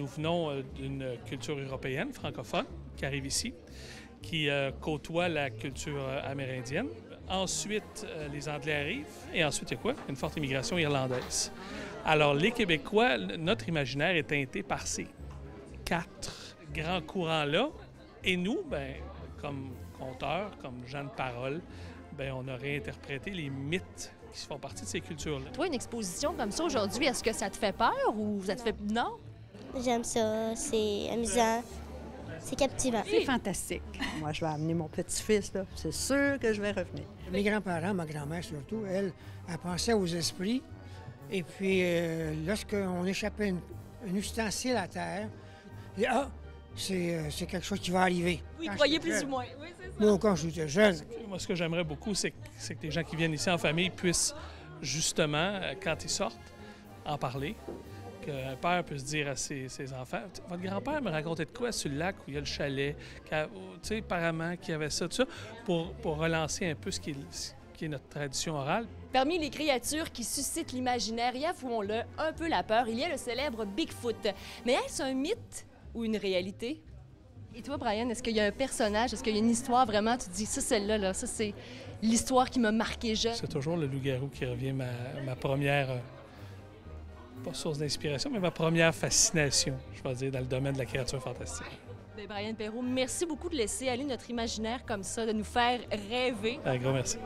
nous venons d'une culture européenne, francophone, qui arrive ici, qui côtoie la culture amérindienne. Ensuite, les Anglais arrivent. Et ensuite, il y a quoi? Une forte immigration irlandaise. Alors, les Québécois, notre imaginaire est teinté par ces 4 grands courants-là. Et nous, ben, comme conteurs, comme gens de parole, ben, on a réinterprété les mythes qui font partie de ces cultures-là. Toi, une exposition comme ça aujourd'hui, est-ce que ça te fait peur ou ça te fait... Non? J'aime ça, c'est amusant, c'est captivant. C'est fantastique. Moi, je vais amener mon petit-fils, là. C'est sûr que je vais revenir. Mes grands-parents, ma grand-mère surtout, elle pensait aux esprits. Et puis, lorsqu'on échappait un ustensile à terre, elle dit, ah, c'est quelque chose qui va arriver. Vous y croyez plus ou moins. Oui, c'est ça. Moi, quand j'étais jeune. Moi, ce que j'aimerais beaucoup, c'est que les gens qui viennent ici en famille puissent, justement, quand ils sortent, en parler. Qu'un père puisse dire à ses enfants, « Votre grand-père me racontait de quoi sur le lac où il y a le chalet? » Tu sais, apparemment, qu'il y avait ça, tout ça, pour relancer un peu ce qui est notre tradition orale. Parmi les créatures qui suscitent l'imaginaire, et avouons-le, un peu la peur, il y a le célèbre Bigfoot. Mais est-ce un mythe ou une réalité? Et toi, Brian, est-ce qu'il y a un personnage, est-ce qu'il y a une histoire vraiment, tu te dis, ça, celle-là, là, ça, c'est l'histoire qui m'a marqué jeune? C'est toujours le loup-garou qui revient, ma première, pas source d'inspiration, mais ma première fascination, je vais dire, dans le domaine de la créature fantastique. Bien, Brian Perrault, merci beaucoup de laisser aller notre imaginaire comme ça, de nous faire rêver. Un gros merci.